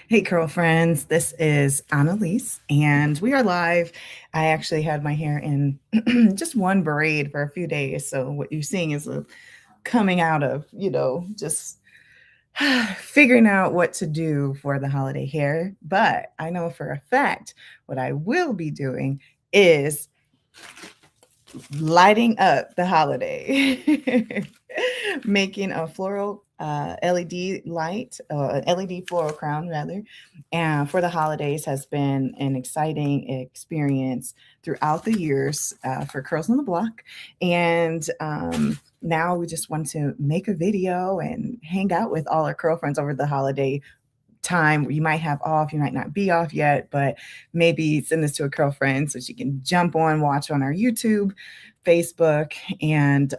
Hey, girlfriends. This is Annalise, and we are live. I actually had my hair in just one braid for a few days. So, what you're seeing is a coming out of, just figuring out what to do for the holiday hair. But I know for a fact what I will be doing is lighting up the holiday, making a floral LED light, LED floral crown rather, and for the holidays has been an exciting experience throughout the years for Curls on the Block, and now we just want to make a video and hang out with all our curl friends over the holiday time. You might have off, you might not be off yet, but maybe send this to a girlfriend so she can jump on, watch on our YouTube, Facebook, and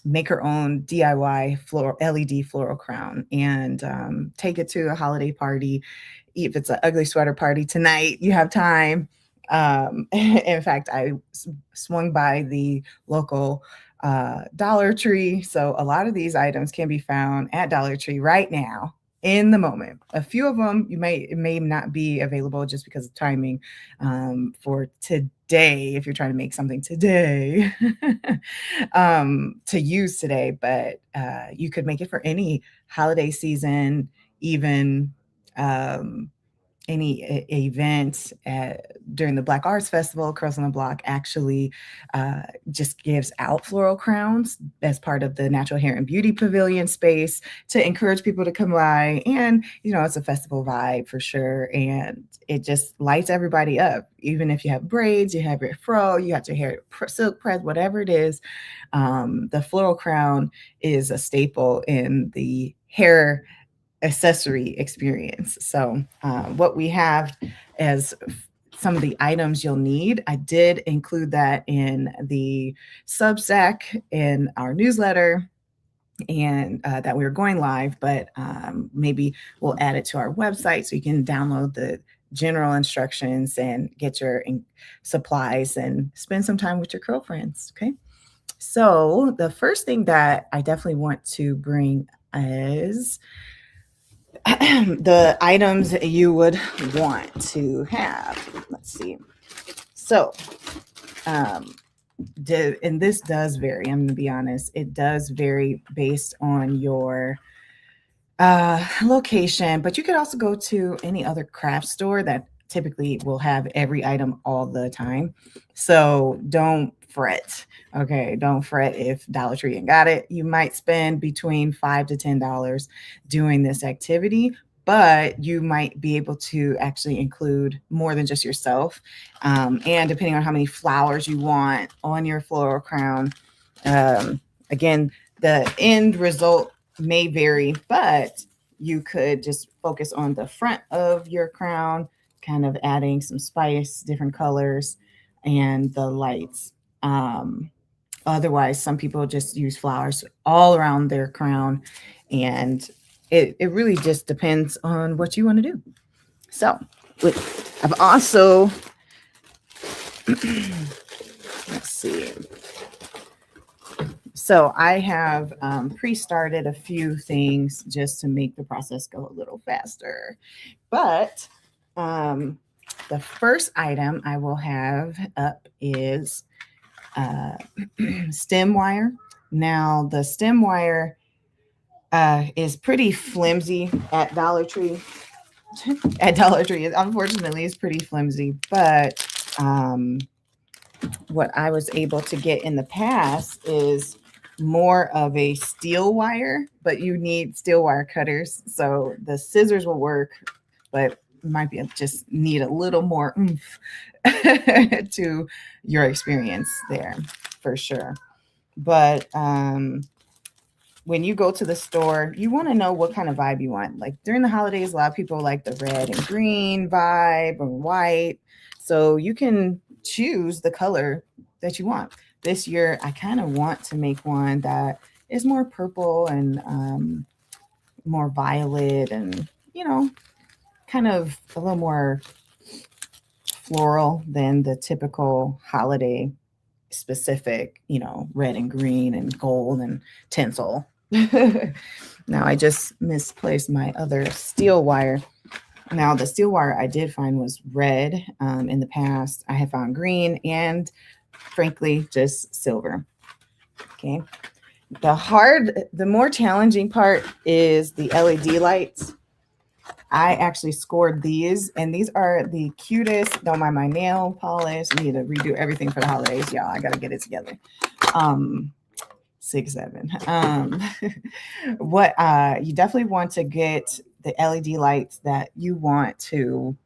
make her own DIY floral LED floral crown and take it to a holiday party. If it's an ugly sweater party tonight, you have time. In fact, I swung by the local Dollar Tree. So a lot of these items can be found at Dollar Tree right now in the moment. A few of them it may not be available just because of timing for today. If you're trying to make something today to use today, but you could make it for any holiday season, even. Um, any event during the Black Arts Festival, Curls on the Block actually just gives out floral crowns as part of the Natural Hair and Beauty Pavilion space to encourage people to come by. And, it's a festival vibe for sure. And it just lights everybody up. Even if you have braids, you have your fro, you got your hair silk press, whatever it is, the floral crown is a staple in the hair accessory experience. So, what we have as some of the items you'll need, I did include that in the Substack in our newsletter and that we were going live, but maybe we'll add it to our website so you can download the general instructions and get your supplies and spend some time with your girlfriends. Okay. So, the first thing that I definitely want to bring is the items that you would want to have. Let's see. So, um, and this does vary. I'm going to be honest. It does vary based on your location, but you could also go to any other craft store that typically will have every item all the time. So don't fret. Okay, don't fret if Dollar Tree ain't got it. You might spend between $5 to $10 doing this activity, but you might be able to actually include more than just yourself. And depending on how many flowers you want on your floral crown, again, the end result may vary, but you could just focus on the front of your crown, kind of adding some spice, different colors, and the lights. Otherwise, some people just use flowers all around their crown, and it really just depends on what you want to do. So, I've also, let's see. So I have pre-started a few things just to make the process go a little faster. But um, the first item I will have up is uh, stem wire. Now the stem wire is pretty flimsy at Dollar Tree. At Dollar Tree, unfortunately, it's pretty flimsy. But what I was able to get in the past is more of a steel wire, but you need steel wire cutters. So the scissors will work, but might be just need a little more oomph to your experience there for sure. But when you go to the store, you want to know what kind of vibe you want. Like during the holidays, a lot of people like the red and green vibe or white. So you can choose the color that you want. This year, I kind of want to make one that is more purple and more violet and, kind of a little more floral than the typical holiday specific, red and green and gold and tinsel. Now I just misplaced my other steel wire. Now the steel wire I did find was red. In the past, I had found green and frankly just silver. Okay. The more challenging part is the LED lights. I actually scored these, and these are the cutest. Don't mind my nail polish. I need to redo everything for the holidays, y'all. I gotta get it together. Um, 6, 7. What you definitely want to get the LED lights that you want to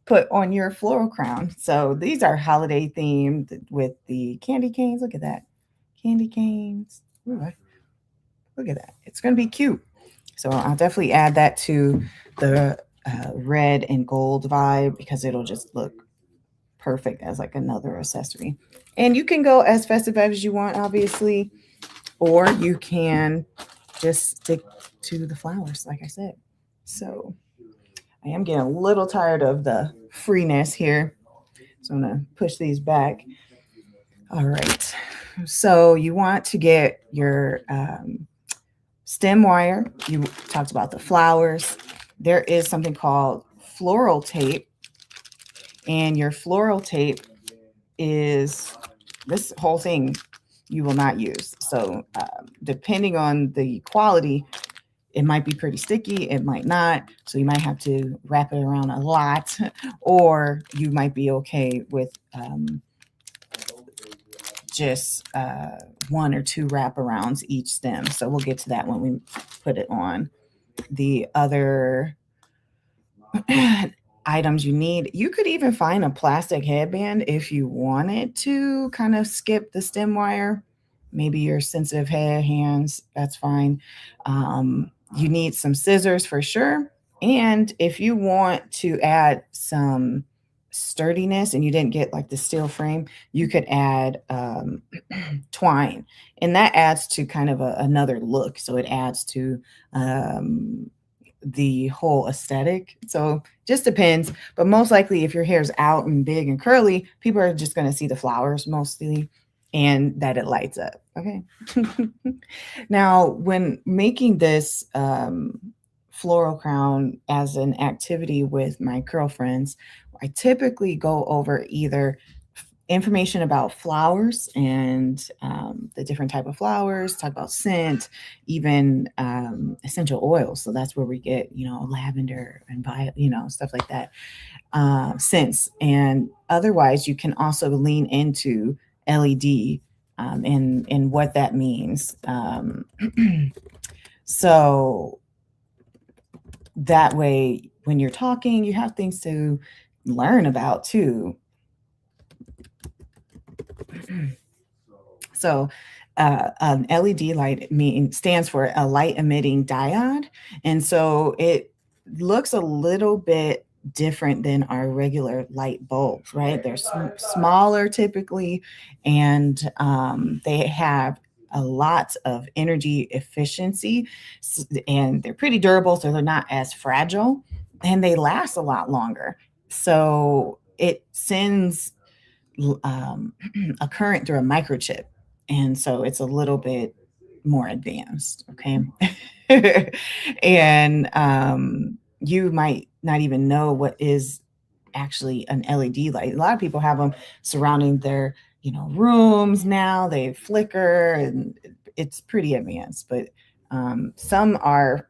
put on your floral crown. So these are holiday themed with the candy canes. Look at that, candy canes. Ooh, look at that. It's gonna be cute. So I'll definitely add that to the red and gold vibe because it'll just look perfect as like another accessory. And you can go as festive as you want, obviously, or you can just stick to the flowers, like I said. So I am getting a little tired of the freeness here. So I'm gonna push these back. All right. So you want to get your stem wire. You talked about the flowers. There is something called floral tape, and your floral tape is this whole thing you will not use. So, depending on the quality, it might be pretty sticky, it might not. So, you might have to wrap it around a lot, or you might be okay with just one or two wraparounds each stem. So, we'll get to that when we put it on. The other items you need. You could even find a plastic headband if you wanted to kind of skip the stem wire. Maybe your sensitive hands, that's fine. You need some scissors for sure. And if you want to add some sturdiness and you didn't get like the steel frame, you could add twine. And that adds to kind of another look. So it adds to the whole aesthetic. So just depends. But most likely, if your hair is out and big and curly, people are just going to see the flowers mostly and that it lights up. Okay. Now, when making this floral crown as an activity with my curlfriends, I typically go over either information about flowers and the different type of flowers, talk about scent, even essential oils. So that's where we get, lavender and stuff like that, scents. And otherwise, you can also lean into LED and what that means. So that way, when you're talking, you have things to learn about too. So, an LED light stands for a light emitting diode, and so it looks a little bit different than our regular light bulbs, right? They're smaller typically, and they have a lot of energy efficiency, and they're pretty durable, so they're not as fragile, and they last a lot longer. So it sends a current through a microchip. And so it's a little bit more advanced. Okay. And you might not even know what is actually an LED light. A lot of people have them surrounding their, rooms now. They flicker and it's pretty advanced, but some are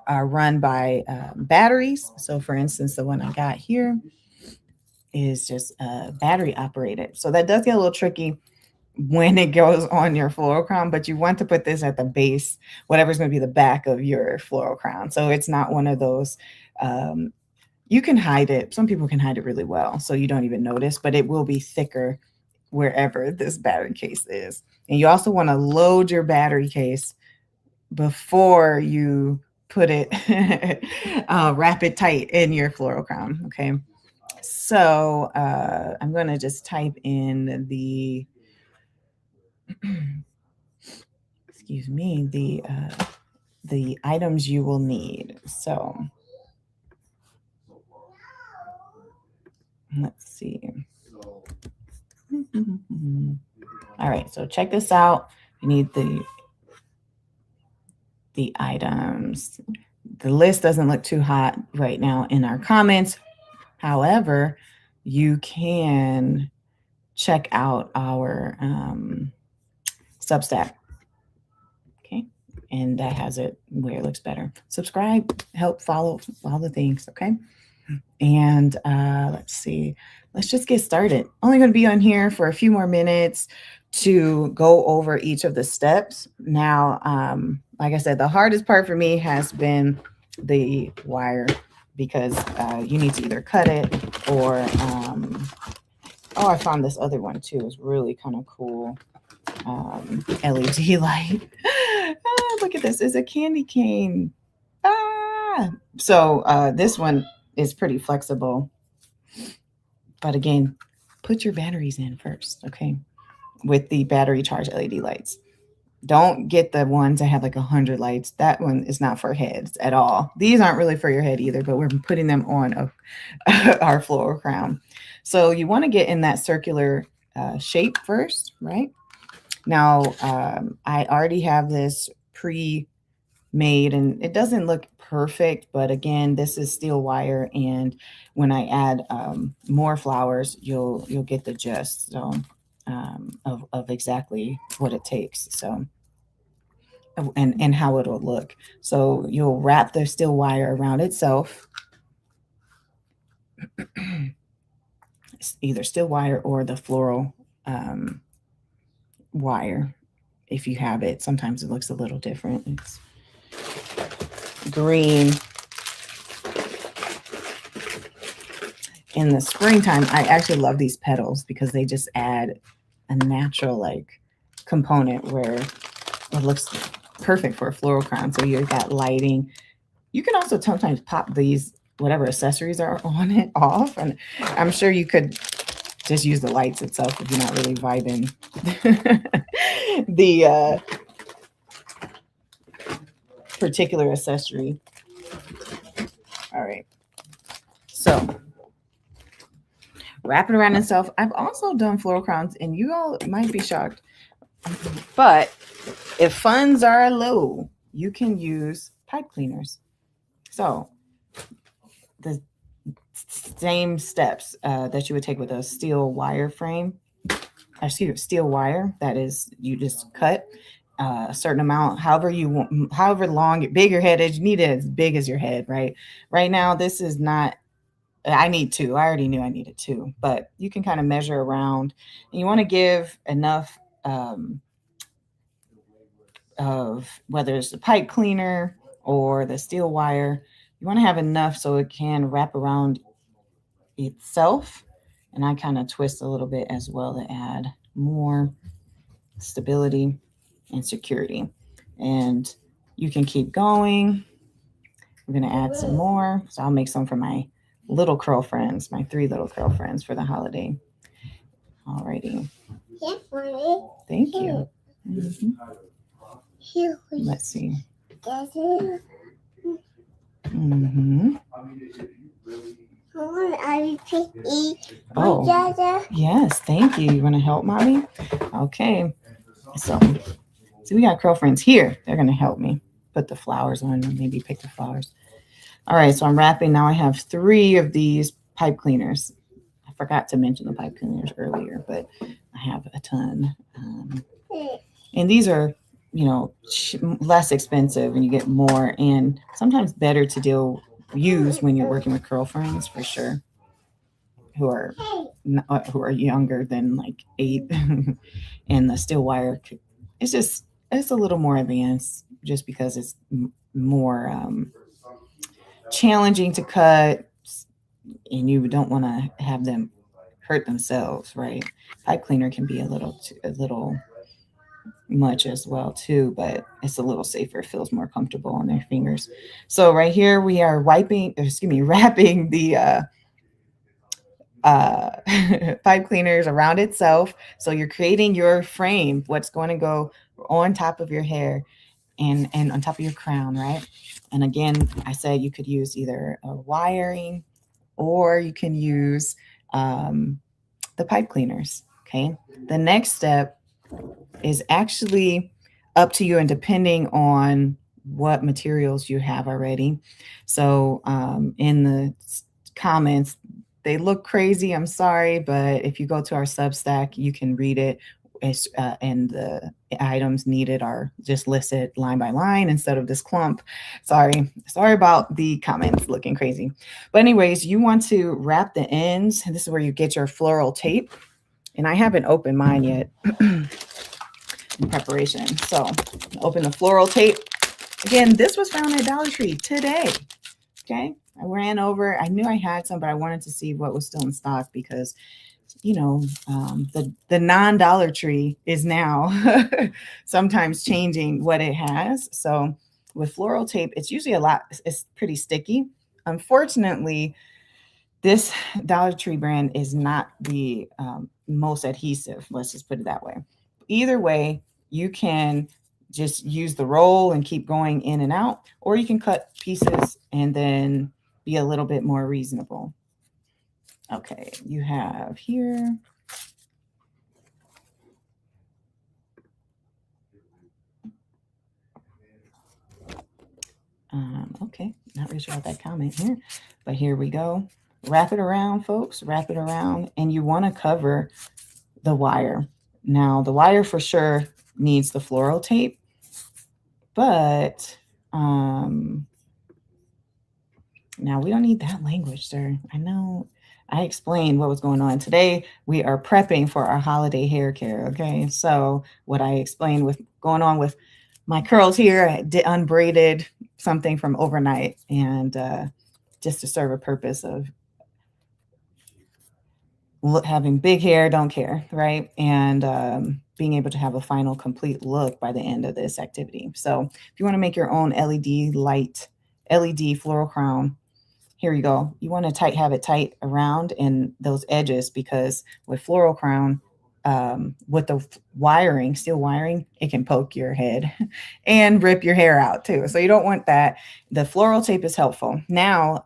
run by batteries. So, for instance, the one I got here is just battery operated. So that does get a little tricky when it goes on your floral crown, but you want to put this at the base, whatever's going to be the back of your floral crown. So it's not one of those, you can hide it. Some people can hide it really well, so you don't even notice, but it will be thicker wherever this battery case is. And you also want to load your battery case before you put it, wrap it tight in your floral crown. Okay. So I'm going to just type in excuse me, the items you will need. So let's see. All right, so check this out. You need the items. The list doesn't look too hot right now in our comments. However, you can check out our Substack. Okay. And that has it where it looks better. Subscribe, help follow all the things. Okay. And let's see. Let's just get started. Only going to be on here for a few more minutes to go over each of the steps. Now, like I said, the hardest part for me has been the wire because you need to either cut it or, oh, I found this other one too. It's really kind of cool. LED light. Look at this. It's a candy cane. So this one is pretty flexible. But again, put your batteries in first, okay? With the battery charged LED lights. Don't get the ones that have like 100 lights. That one is not for heads at all. These aren't really for your head either, but we're putting them on our floral crown. So you want to get in that circular shape first, right? Now, I already have this pre-made and it doesn't look perfect, but again, this is steel wire, and when I add more flowers, you'll get the gist of exactly what it takes. So and how it'll look. So you'll wrap the steel wire around itself. Either steel wire or the floral wire if you have it. Sometimes it looks a little different. It's green. In the springtime, I actually love these petals because they just add a natural like component where it looks perfect for a floral crown. So you've got lighting. You can also sometimes pop these whatever accessories are on it off, and I'm sure you could just use the lights itself if you're not really vibing the particular accessory. All right, so wrap it around itself. I've also done floral crowns, and you all might be shocked, but if funds are low, you can use pipe cleaners. So the same steps that you would take with a steel wire frame, steel wire, that is, you just cut a certain amount, however you want, however long, big your head is, you need it as big as your head, right? Right now, this is not, I need two. I already knew I needed two, but you can kind of measure around, and you want to give enough of whether it's the pipe cleaner or the steel wire. You want to have enough so it can wrap around itself. And I kind of twist a little bit as well to add more stability and security. And you can keep going. We're going to add some more. So I'll make some for my little curl friends, my 3 little curl friends for the holiday. Alrighty. Thank you. Mm-hmm. Let's see. Mm-hmm. Oh, yes, thank you. You want to help mommy? Okay. So we got curl friends here. They're going to help me put the flowers on and maybe pick the flowers. All right, so I'm wrapping. Now I have 3 of these pipe cleaners. I forgot to mention the pipe cleaners earlier, but I have a ton. And these are, less expensive and you get more, and sometimes better to use when you're working with curl friends, for sure, who are younger than like 8. And the steel wire, it's a little more advanced just because it's more challenging to cut, and you don't want to have them hurt themselves, right? Pipe cleaner can be a little much as well too, but it's a little safer. It feels more comfortable on their fingers. So right here we are wrapping the pipe cleaners around itself. So you're creating your frame, what's going to go on top of your hair and on top of your crown, right? And again, I said you could use either a wiring or you can use the pipe cleaners. Okay. The next step is actually up to you, and depending on what materials you have already. So in the comments, they look crazy. I'm sorry, but if you go to our Substack, you can read it. And the items needed are just listed line by line instead of this clump. Sorry about the comments looking crazy. But anyways, you want to wrap the ends. This is where you get your floral tape. And I haven't opened mine yet in preparation. So open the floral tape. Again, this was found at Dollar Tree today. Okay. I ran over. I knew I had some, but I wanted to see what was still in stock because, the non-Dollar Tree is now sometimes changing what it has. So with floral tape, it's usually it's pretty sticky. Unfortunately, this Dollar Tree brand is not the most adhesive. Let's just put it that way. Either way, you can just use the roll and keep going in and out, or you can cut pieces and then be a little bit more reasonable. Okay, you have here. Okay, not really sure about that comment here, but here we go. Wrap it around, folks. Wrap it around, and you want to cover the wire. Now, the wire for sure needs the floral tape, but now we don't need that language, sir. I know I explained what was going on. Today, we are prepping for our holiday hair care, okay? So what I explained with going on with my curls here, I unbraided something from overnight and just to serve a purpose of having big hair, don't care, right? And being able to have a final complete look by the end of this activity. So if you want to make your own LED floral crown, here you go. You want to have it tight around in those edges because with floral crown, with the steel wiring, it can poke your head and rip your hair out too. So you don't want that. The floral tape is helpful. Now,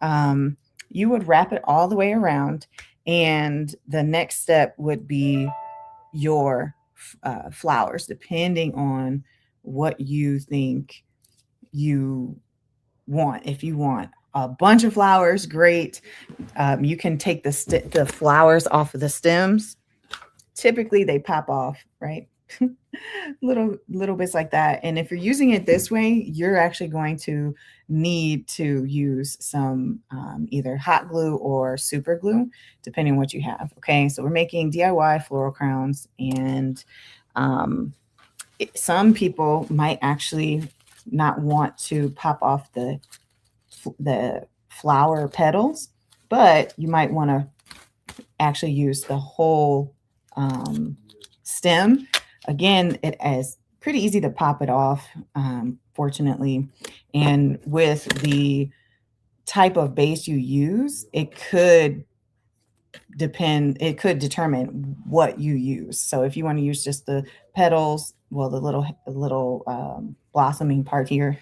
you would wrap it all the way around, and the next step would be your flowers, depending on what you think you want. If you want a bunch of flowers, great. You can take the flowers off of the stems. Typically, they pop off, right? little bits like that. And if you're using it this way, you're actually going to need to use some either hot glue or super glue, depending on what you have. Okay, so we're making DIY floral crowns, and some people might actually not want to pop off the flower petals, but you might want to actually use the whole stem. Again, it is pretty easy to pop it off, fortunately. And with the type of base you use, it could determine what you use. So if you want to use just the petals, well, the little blossoming part here,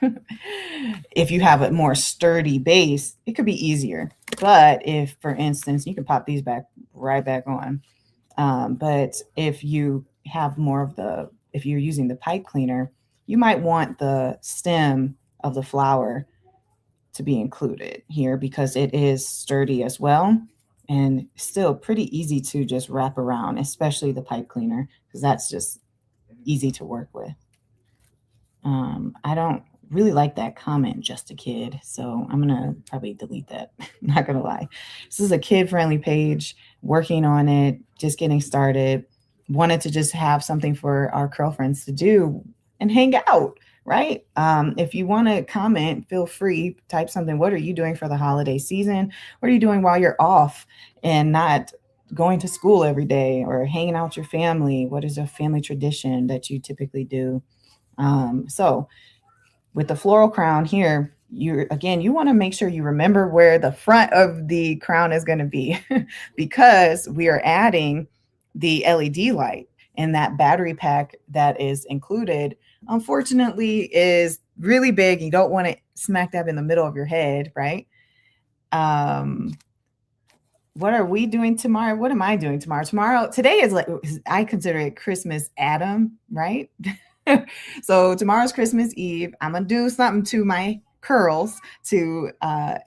if you have a more sturdy base, it could be easier. But if, for instance, you can pop these right back on. But if you have if you're using the pipe cleaner, you might want the stem of the flower to be included here because it is sturdy as well and still pretty easy to just wrap around, especially the pipe cleaner, because that's just easy to work with. I don't really like that comment, just a kid. So I'm going to probably delete that. Not going to lie. This is a kid-friendly page, working on it, just getting started. Wanted to just have something for our curl friends to do and hang out, right? If you want to comment, feel free, type something. What are you doing for the holiday season? What are you doing while you're off and not going to school every day or hanging out with your family? What is a family tradition that you typically do? So with the floral crown here, you want to make sure you remember where the front of the crown is going to be because we are adding the LED light, and that battery pack that is included, unfortunately, is really big. You don't want it smack dab in the middle of your head, right? What are we doing tomorrow? What am I doing tomorrow? Today is like, I consider it Christmas Adam, right? So tomorrow's Christmas Eve. I'm gonna do something to my curls to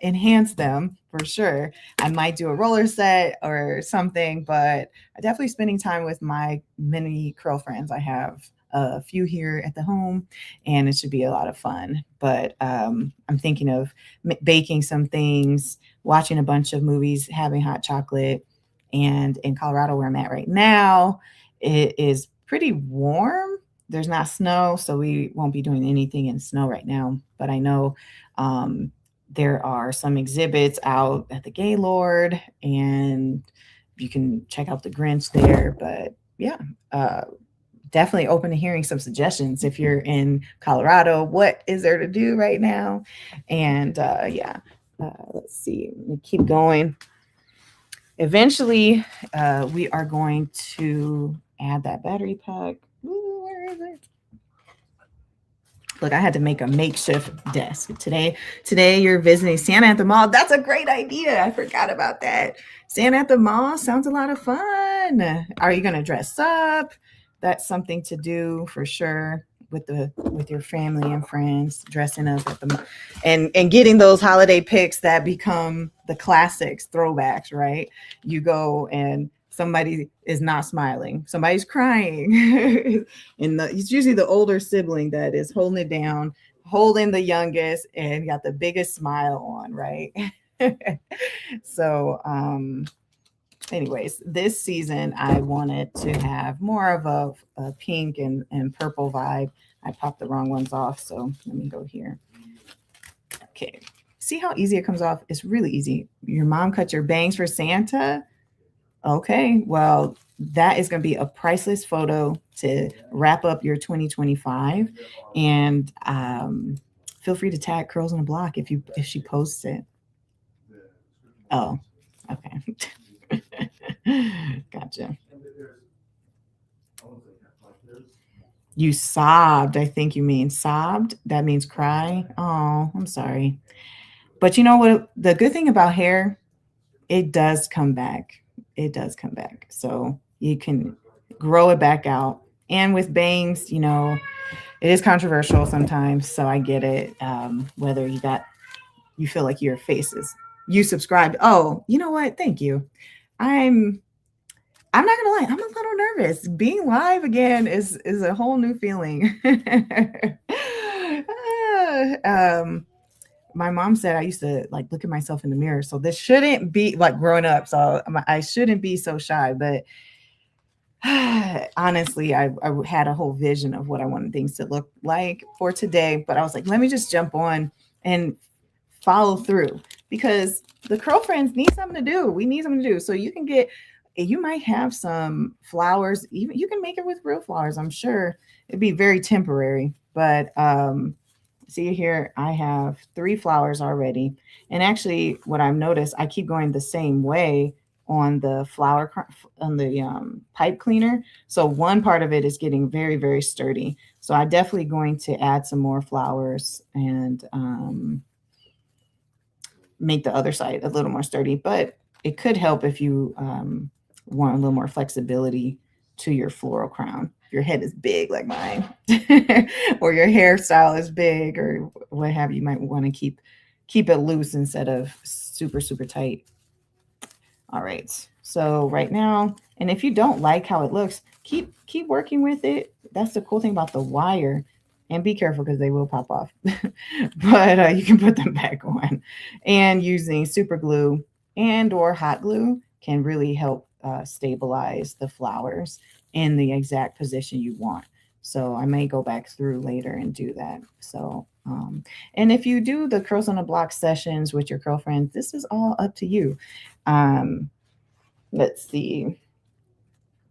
enhance them for sure. I might do a roller set or something, but I definitely spending time with my mini curl friends. I have a few here at the home, and it should be a lot of fun. But I'm thinking of baking some things, watching a bunch of movies, having hot chocolate, and in Colorado, where I'm at right now, it is pretty warm. There's not snow, so we won't be doing anything in snow right now. But I know um, there are some exhibits out at the Gaylord, and you can check out the Grinch there. But yeah, uh, definitely open to hearing some suggestions if you're in Colorado. What is there to do right now? And yeah, let's see. Let me keep going. Eventually, we are going to add that battery pack. Ooh, where is it? Look, I had to make a makeshift desk today. Today, you're visiting Santa at the mall. That's a great idea. I forgot about that. Santa at the mall sounds a lot of fun. Are you going to dress up? That's something to do for sure with your family and friends, dressing up at the and getting those holiday pics that become the classics, throwbacks, right? You go and somebody is not smiling, somebody's crying, and it's usually the older sibling that is holding it down, holding the youngest, and got the biggest smile on, right? So, anyways, this season I wanted to have more of a pink and purple vibe. I popped the wrong ones off, so let me go here. Okay. See how easy it comes off? It's really easy. Your mom cut your bangs for Santa? Okay, well, that is going to be a priceless photo to wrap up your 2025, and feel free to tag Curls on the Block if she posts it. Oh, okay, gotcha. You sobbed. I think you mean sobbed. That means cry. Oh, I'm sorry. But you know what? The good thing about hair, it does come back. It does come back. So you can grow it back out. And with bangs, it is controversial sometimes. So I get it. Whether you feel like your face is, you subscribed. Oh, you know what? Thank you. I'm I'm not gonna lie, I'm a little nervous. Being live again is a whole new feeling. um, my mom said I used to like look at myself in the mirror, so this shouldn't be like growing up. So I shouldn't be so shy. But honestly, I had a whole vision of what I wanted things to look like for today. But I was like, let me just jump on and follow through, because the curl friends need something to do. We need something to do. So you might have some flowers. Even you can make it with real flowers. I'm sure it'd be very temporary. But see here, I have 3 flowers already. And actually, what I've noticed, I keep going the same way on the on the pipe cleaner. So one part of it is getting very, very sturdy. So I'm definitely going to add some more flowers and make the other side a little more sturdy. But it could help if you want a little more flexibility to your floral crown. Your head is big like mine, or your hairstyle is big, or what have you. You might want to keep it loose instead of super super tight. All right. So right now, and if you don't like how it looks, keep working with it. That's the cool thing about the wire. And be careful because they will pop off. But you can put them back on. And using super glue and or hot glue can really help stabilize the flowers in the exact position you want. So I may go back through later and do that. So and if you do the Curls on the Block sessions with your girlfriends, this is all up to you. Um, let's see.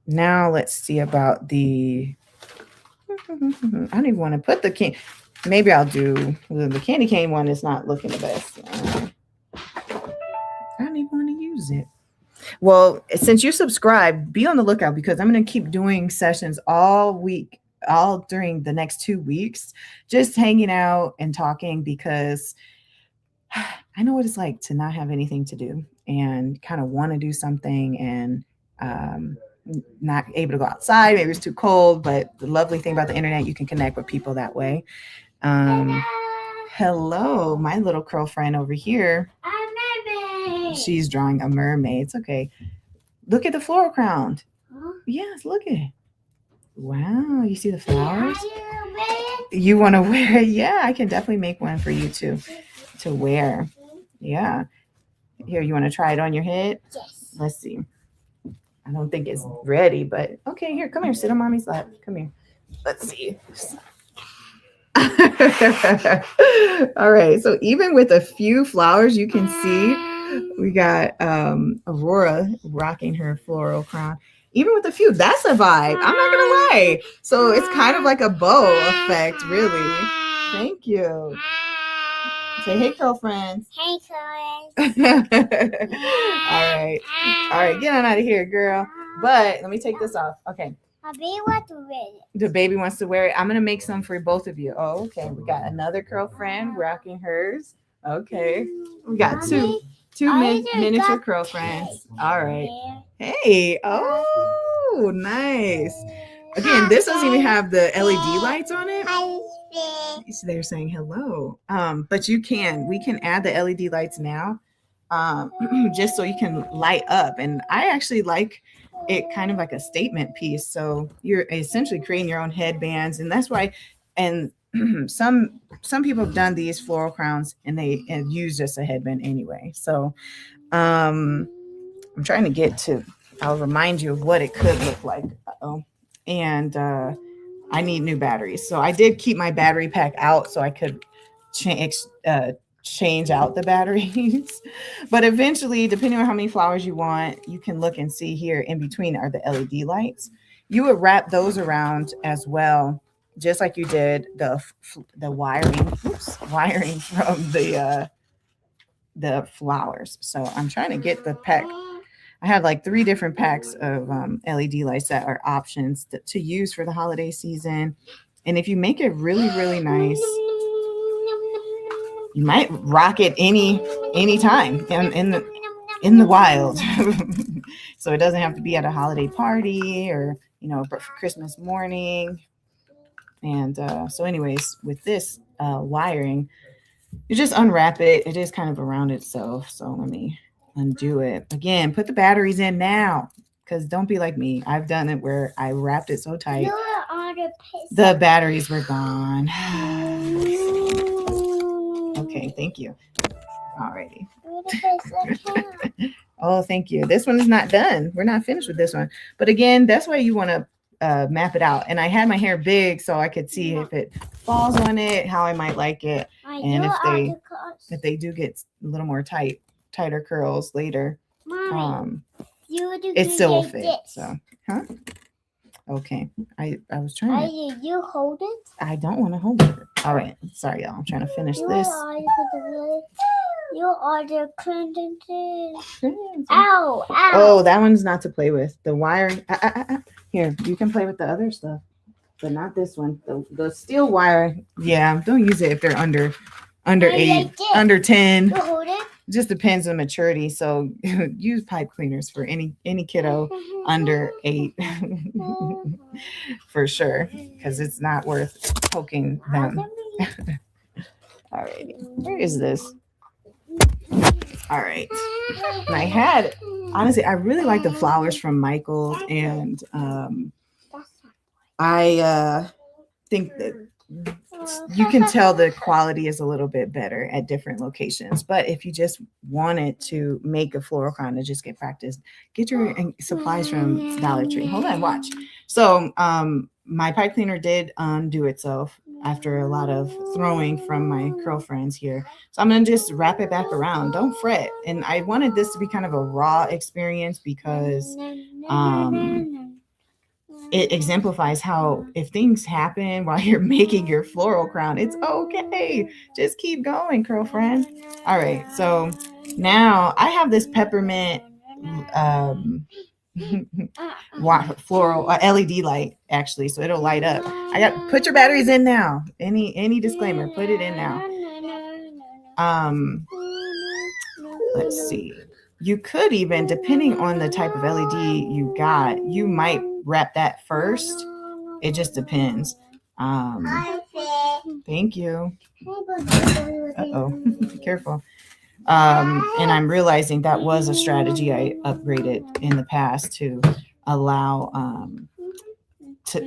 Now let's see about the. I don't even want to put the can. Maybe I'll do the candy cane one. Is not looking the best. I don't even want to use it. Well, since you subscribe, be on the lookout because I'm going to keep doing sessions all week, all during the next 2 weeks, just hanging out and talking because I know what it's like to not have anything to do and kind of want to do something. And not able to go outside, maybe it's too cold, but the lovely thing about the internet, you can connect with people that way. Um, hello, my little curl friend over here. She's drawing a mermaid. It's okay. Look at the floral crown. Yes, look at it. Wow, you see the flowers? You want to wear it? Yeah, I can definitely make one for you to wear. Yeah. Here, you want to try it on your head? Yes. Let's see. I don't think it's ready, but okay, here, come here, sit on mommy's lap. Come here. Let's see. All right. So even with a few flowers, you can see we got Aurora rocking her floral crown. Even with a few, that's a vibe. I'm not gonna lie. So it's kind of like a bow effect, really. Thank you. Say hey, girlfriends. Hey, girls. All right. All right, get on out of here, girl. But let me take this off. Okay. My baby wants to wear it. The baby wants to wear it. I'm gonna make some for both of you. Oh, okay. We got another girlfriend rocking hers. Okay. We got two miniature girlfriends. All right. Hey. Oh, nice. Again, this doesn't even have the LED lights on it. They're saying hello. But we can add the LED lights now, just so you can light up. And I actually like it kind of like a statement piece. So you're essentially creating your own headbands, and that's why. And some people have done these floral crowns, and they use just a headband anyway. So I'm trying to get to. I'll remind you of what it could look like. And I need new batteries. So I did keep my battery pack out so I could change out the batteries. But eventually, depending on how many flowers you want, you can look and see here in between are the LED lights. You would wrap those around as well, just like you did the wiring. Wiring from the flowers. So I'm trying to get the pack. I have like 3 different packs of LED lights that are options to use for the holiday season. And if you make it really, really nice, you might rock it any time in the wild. So it doesn't have to be at a holiday party or for Christmas morning. And so, anyways, with this wiring, you just unwrap it. It is kind of around itself. So let me undo it again. Put the batteries in now, because don't be like me. I've done it where I wrapped it so tight the batteries were gone. Okay, thank you. Alrighty. Oh, thank you. This one is not done. We're not finished with this one. But again, that's why you want to map it out. And I had my hair big so I could see if it falls on it, how I might like it, and if they do get a little more tighter curls later, it still will fit. So, huh? Okay. I was trying to. You hold it? I don't want to hold it. All right. Sorry, y'all. I'm trying to finish this. You are the Clinton. Ow! Oh, that one's not to play with. The wiring. Here, you can play with the other stuff, but not this one. The steel wire. Yeah, don't use it if they're under 8, under 10. You hold it? It just depends on maturity. So use pipe cleaners for any kiddo under 8 for sure, because it's not worth poking them. All right, where is this? All right, and I had, honestly, I really like the flowers from Michael's, and I think that you can tell the quality is a little bit better at different locations. But if you just wanted to make a floral crown and just get practice, get your supplies from Dollar Tree. Hold on, watch. So my pipe cleaner did undo itself after a lot of throwing from my curl friends here. So I'm going to just wrap it back around. Don't fret. And I wanted this to be kind of a raw experience because it exemplifies how if things happen while you're making your floral crown, it's okay. Just keep going, curl friend. All right. So now I have this peppermint floral LED light, actually, so it'll light up. Put your batteries in now. Any disclaimer, put it in now. Let's see. you could even, depending on the type of LED you got, you might wrap that first. It just depends. Thank you. Uh-oh. Be careful. And I'm realizing that was a strategy I upgraded in the past to allow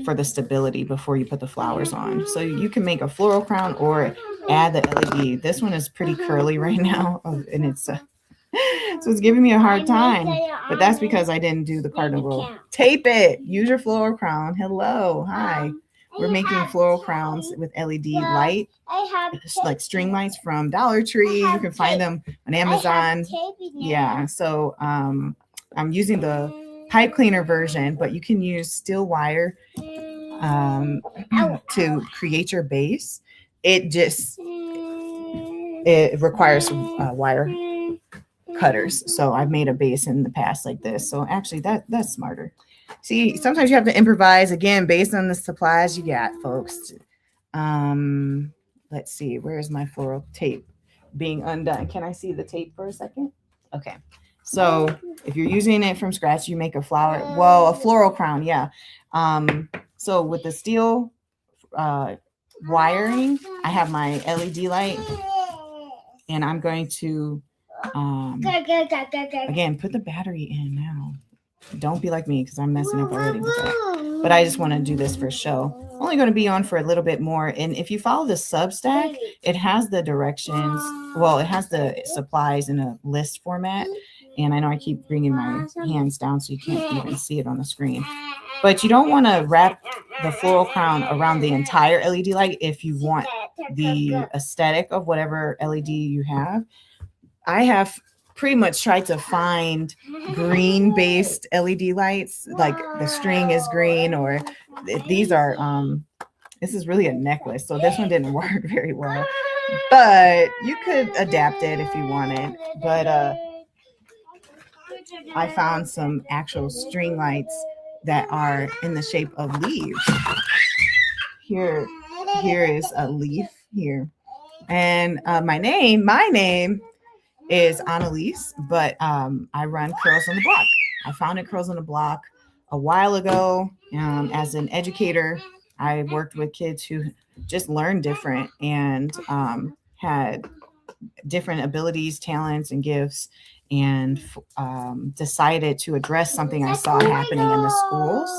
for the stability before you put the flowers on. So you can make a floral crown or add the LED. This one is pretty curly right now, and it's so it's giving me a hard time. But that's because I didn't do the cardinal rule. Tape it. Use your floral crown. Hello. Hi. We're making floral crowns with LED light, like string lights from Dollar Tree. You can find them on Amazon. Yeah. So I'm using the pipe cleaner version, but you can use steel wire to create your base. It requires wire cutters. So I've made a base in the past like this. So actually that's smarter. See, sometimes you have to improvise again based on the supplies you got, folks. Let's see, where's my floral tape being undone? Can I see the tape for a second? Okay. So if you're using it from scratch, you make a floral crown. Yeah. So with the steel wiring, I have my LED light, and I'm going to again put the battery in now. Don't be like me because I'm messing up already with that. But I just want to do this for show. Only going to be on for a little bit more. And if you follow the Substack, it has the directions. Well, it has the supplies in a list format. And I know I keep bringing my hands down so you can't even see it on the screen. But you don't want to wrap the floral crown around the entire LED light if you want the aesthetic of whatever LED you have. I have pretty much tried to find green based LED lights, like the string is green, or these are this is really a necklace, so this one didn't work very well, but you could adapt it if you wanted. But I found some actual string lights that are in the shape of leaves. Here is a leaf here, and my name is Annalise, but I run Curls on the Block. I founded Curls on the Block a while ago. As an educator, I worked with kids who just learned different and had different abilities, talents, and gifts, and decided to address something I saw happening in the schools.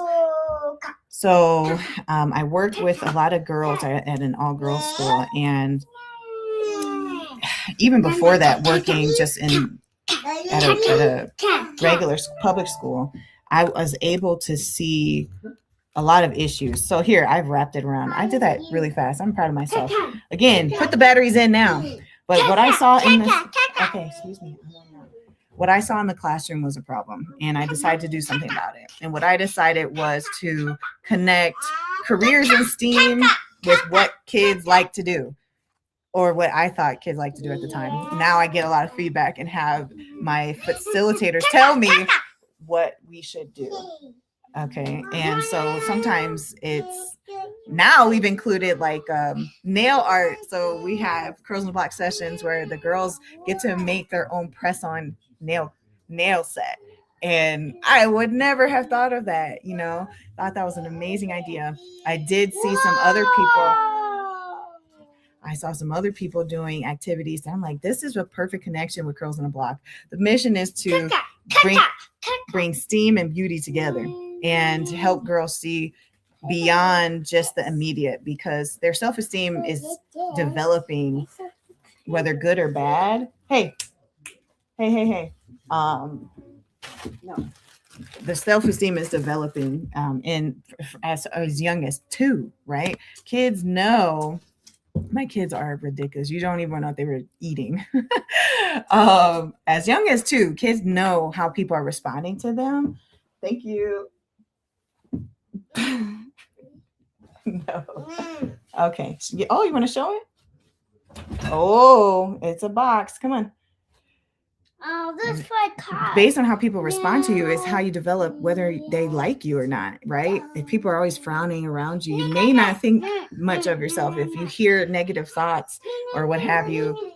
So I worked with a lot of girls at an all-girls school, and even before that, working just at a regular public school, I was able to see a lot of issues. So here, I've wrapped it around. I did that really fast. I'm proud of myself. Again, put the batteries in now. But what I saw in this, okay, excuse me. What I saw in the classroom was a problem, and I decided to do something about it. And what I decided was to connect careers in STEAM with what kids like to do, or what I thought kids like to do at the time. Now I get a lot of feedback and have my facilitators tell me what we should do. Okay. And so sometimes it's, now we've included like nail art. So we have Curls on the Block sessions where the girls get to make their own press-on nail set. And I would never have thought of that, thought that was an amazing idea. I did see some other people. I saw some other people doing activities. And I'm like, this is a perfect connection with Curls on the Block. The mission is to bring STEAM and beauty together and to help girls see beyond just the immediate, because their self-esteem is developing, whether good or bad. Hey. No. The self-esteem is developing as young as 2, right? Kids know. My kids are ridiculous. You don't even know what they were eating. As young as 2, kids know how people are responding to them. Thank you. No. Okay. Oh, you want to show it? Oh, it's a box. Come on. Oh, this is my car. Based on how people respond to you is how you develop whether they like you or not, right? If people are always frowning around you, you may not think much of yourself. If you hear negative thoughts or what have you,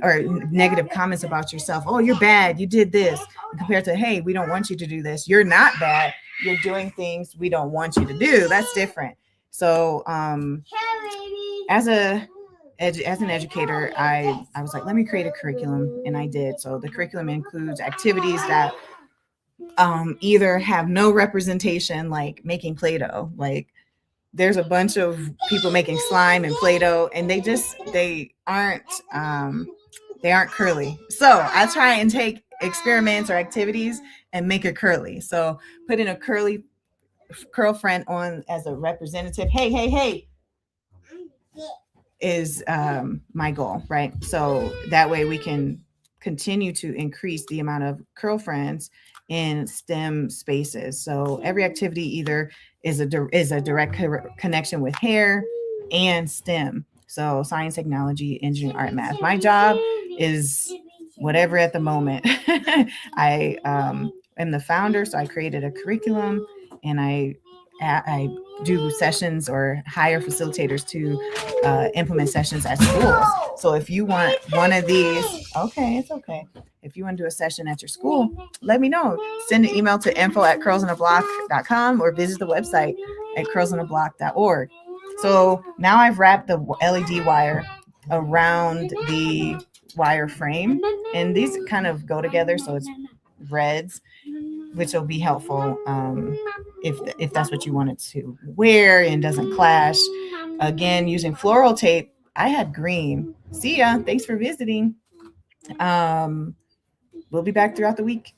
or negative comments about yourself. Oh, you're bad. You did this. Compared to, hey, we don't want you to do this. You're not bad. You're doing things we don't want you to do. That's different. So, as an educator, I was like, let me create a curriculum, and I did. So the curriculum includes activities that either have no representation, like making Play-Doh. Like there's a bunch of people making slime and Play-Doh, and they aren't curly. So I try and take experiments or activities and make it curly. So put in a curl friend on as a representative. Hey, hey, hey, is my goal, right? So that way we can continue to increase the amount of curl friends in STEM spaces. So every activity either is a direct connection with hair and STEM. So science, technology, engineering, art, math. My job is whatever at the moment. I am the founder, so I created a curriculum, and I do sessions or hire facilitators to implement sessions at schools. So if you want one of these, okay, it's okay. If you want to do a session at your school, let me know. Send an email to info@curlsinablock.com or visit the website at curlsinablock.org. So now I've wrapped the LED wire around the wire frame, and these kind of go together, so it's reds, which will be helpful if that's what you wanted to wear and doesn't clash. Again, using floral tape, I had green. See ya. Thanks for visiting. We'll be back throughout the week.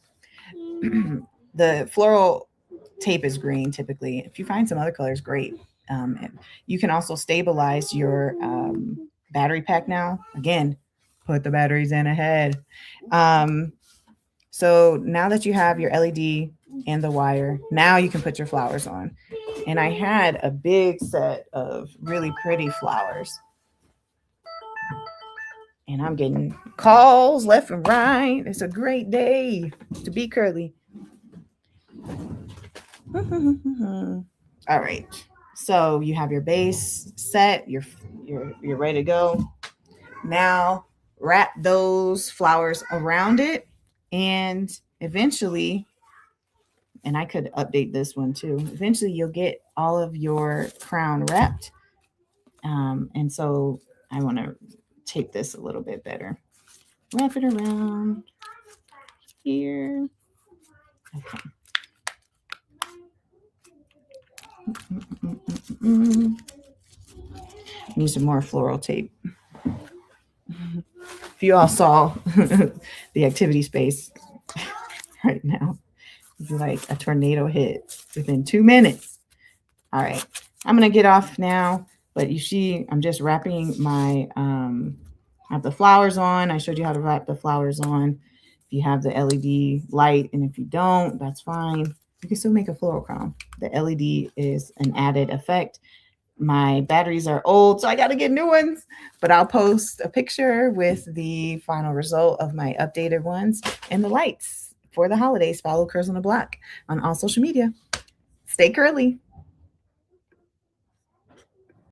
The floral tape is green typically. If you find some other colors, great. You can also stabilize your battery pack now. Again, put the batteries in ahead. So now that you have your LED and the wire, now you can put your flowers on. And I had a big set of really pretty flowers. And I'm getting calls left and right. It's a great day to be curly. All right. So you have your base set, you're ready to go. Now wrap those flowers around it, and eventually, and I could update this one too. Eventually you'll get all of your crown wrapped. And so I want to tape this a little bit better. Wrap it around here. Okay. Need some more floral tape. If you all saw the activity space right now, it's like a tornado hit within 2 minutes. All right, I'm gonna get off now, but you see, I'm just wrapping my, I have the flowers on. I showed you how to wrap the flowers on. If you have the LED light, and if you don't, that's fine. You can still make a floral crown. The LED is an added effect. My batteries are old, so I got to get new ones, but I'll post a picture with the final result of my updated ones and the lights for the holidays. Follow Curls on the Block on all social media. Stay curly.